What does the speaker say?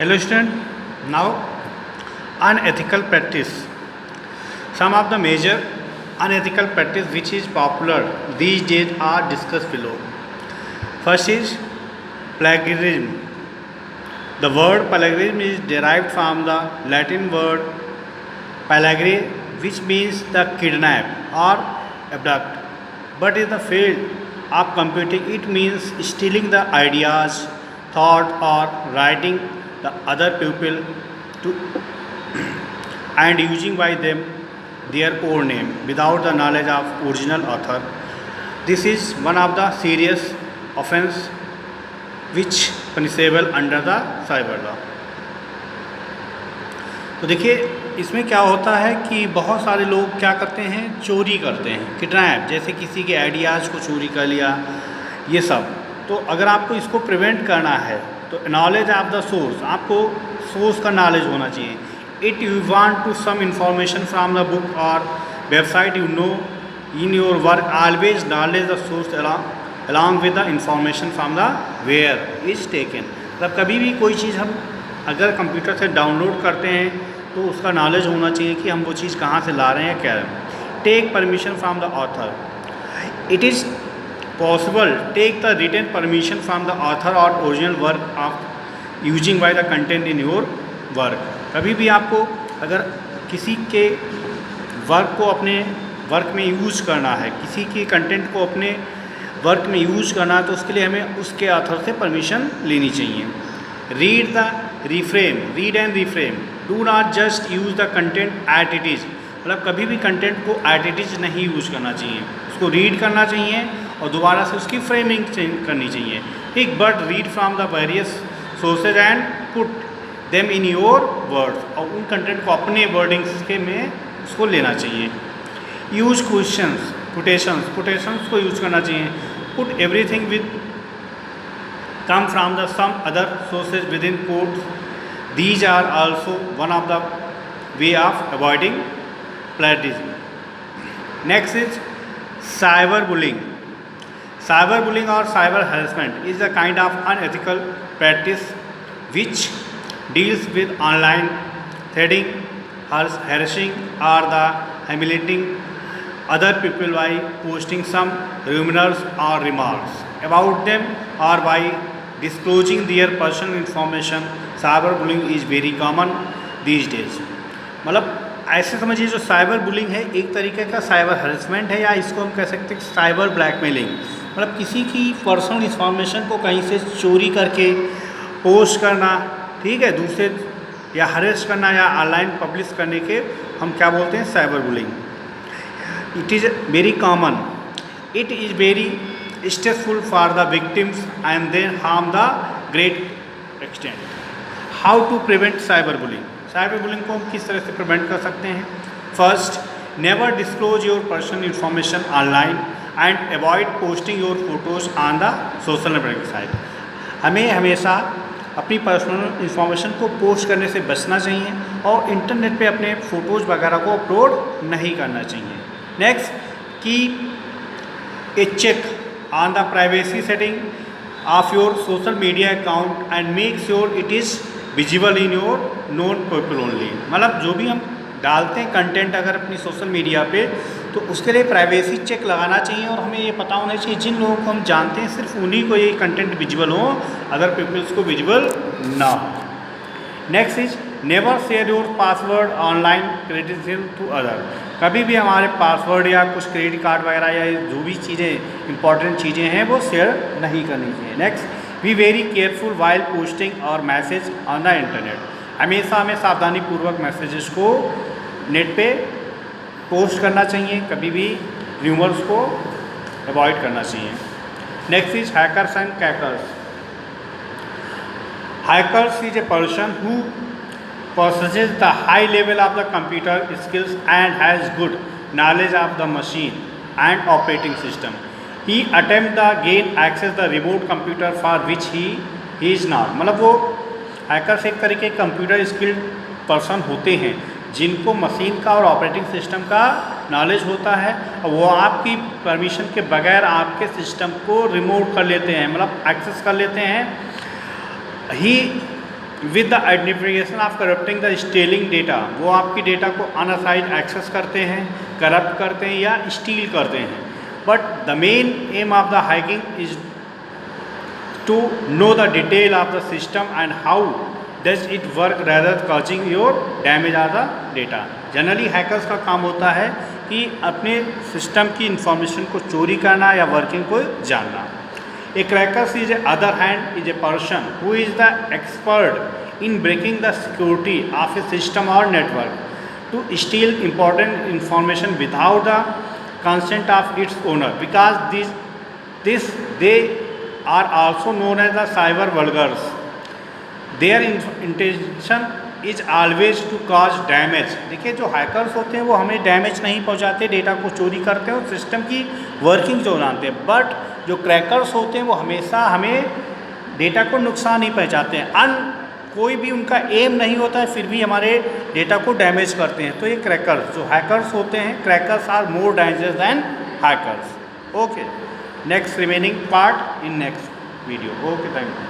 Hello student, now unethical practice. Some of the major unethical practice which is popular these days are discussed below. First is plagiarism. The word plagiarism is derived from the Latin word palagre, which means the kidnap or abduct. But in the field of computing, it means stealing the ideas, thought, or writing the other people to and using by them their own name without the knowledge of original author. This is one of the serious offense which punishable under the cyber law. तो देखिए इसमें क्या होता है कि बहुत सारे लोग क्या करते हैं, चोरी करते हैं, किडनैप, जैसे किसी के आइडियाज़ को चोरी कर लिया, ये सब. तो अगर आपको इसको प्रिवेंट करना है तो नॉलेज ऑफ द सोर्स, आपको सोर्स का नॉलेज होना चाहिए. It you want to some information from the book और website you know in your work, always knowledge the source along with the information from the where is taken. मतलब कभी भी कोई चीज़ हम अगर कंप्यूटर से डाउनलोड करते हैं तो उसका नॉलेज होना चाहिए कि हम वो चीज़ कहाँ से ला रहे हैं, क्या है. Take permission from the author. It is possible take the written permission from the author or original work of using by the content in your work. कभी भी आपको अगर किसी के वर्क को अपने वर्क में यूज़ करना है, किसी के कंटेंट को अपने वर्क में यूज़ करना है, तो उसके लिए हमें उसके ऑथर से परमिशन लेनी चाहिए. Read the reframe, read and reframe. Do not just use the content at it is. मतलब कभी भी कंटेंट को एट इट इज़ नहीं यूज़ करना चाहिए, उसको रीड करना चाहिए और दोबारा से उसकी फ्रेमिंग करनी चाहिए. ठीक, but read from the various sources and put them in your words. और उन कंटेंट को अपने वर्डिंग्स के में उसको लेना चाहिए. यूज क्वेश्चंस, कोटेशंस, कोटेशंस को यूज करना चाहिए. Put everything with come from the some other sources within quotes. These are also one of the way of avoiding plagiarism. Next is cyberbullying. Cyberbullying or cyber harassment is a kind of unethical practice which deals with online threatening, harassing, or the humiliating other people by posting some rumors or remarks about them or by disclosing their personal information. Cyberbullying is very common these days. मतलब ऐसे समझिए जो cyber bullying है एक तरीके का cyber harassment है, या इसको हम कह सकते हैं साइबर ब्लैकमेलिंग. मतलब किसी की पर्सनल इंफॉर्मेशन को कहीं से चोरी करके पोस्ट करना, ठीक है, दूसरे या हरेस करना या ऑनलाइन पब्लिश करने के हम क्या बोलते हैं, cyber bullying. It is very common. It is very stressful for the victims and then harm the great extent. How to prevent cyber bullying. Cyber bullying को हम किस तरह से प्रिवेंट कर सकते हैं. First, never disclose your personal information online and avoid posting your photos on the social networking site. हमें हमेशा अपनी पर्सनल इंफॉर्मेशन को पोस्ट करने से बचना चाहिए और इंटरनेट पे अपने फ़ोटोज़ वगैरह को अपलोड नहीं करना चाहिए. Next, keep a check on the privacy setting of your social media account and make sure it is visible in your known people only. मतलब जो भी हम डालते हैं कंटेंट अगर अपनी सोशल मीडिया पे, तो उसके लिए प्राइवेसी चेक लगाना चाहिए और हमें ये पता होना चाहिए जिन लोगों को हम जानते हैं सिर्फ उन्हीं को ये कंटेंट विजिबल हो, अदर पीपल्स को विजिबल ना हो. Next is never share your password online credential to other. कभी भी हमारे पासवर्ड या कुछ क्रेडिट कार्ड वगैरह या जो भी चीज़ें इंपॉर्टेंट चीज़ें हैं वो शेयर नहीं करनी चाहिए. Next, be very careful while posting और मैसेज ऑन द इंटरनेट. हमेशा हमें सावधानीपूर्वक मैसेजेस को नेट पे पोस्ट करना चाहिए, कभी भी र्यूमर्स को अवॉइड करना चाहिए. Next is hackers and crackers. Hackers is a person who possesses the high level of the computer skills and has good knowledge of the machine and operating system. He attempt the gain access the remote computer for which he is not. मतलब वो hackers एक तरीके computer skilled person होते हैं जिनको machine का और operating system का नॉलेज होता है और वो आपकी परमिशन के बगैर आपके सिस्टम को रिमोट कर लेते हैं, मतलब एक्सेस कर लेते हैं. He with the identification of corrupting the stealing data, वो आपकी डेटा को अनअसाइड एक्सेस करते हैं, करप्ट करते हैं या स्टील करते हैं। But the main aim of the hacking is to know the detail of the system and how does it work rather causing your damage of the data. Generally hackers का काम होता है कि अपने सिस्टम की information को चोरी करना या वर्किंग को जानना। A crackers is a other hand is a person who is the expert in breaking the security of a system or network to steal important information without the consent of its owner, because they are also known as the cyber vulgars. Their intention is always to cause damage. देखिए जो hackers होते हैं वो हमें damage नहीं पहुंचाते, data को चोरी करते हैं और सिस्टम की वर्किंग जो जानते हैं। बट जो क्रैकर्स होते हैं वो हमेशा हमें डेटा को नुकसान ही पहुंचाते हैं। कोई भी उनका एम नहीं होता है, फिर भी हमारे डेटा को डैमेज करते हैं। तो ये क्रैकर्स जो हैकर्स होते हैं, crackers are more dangerous than hackers. Okay, next remaining part in next video. Okay, thank you.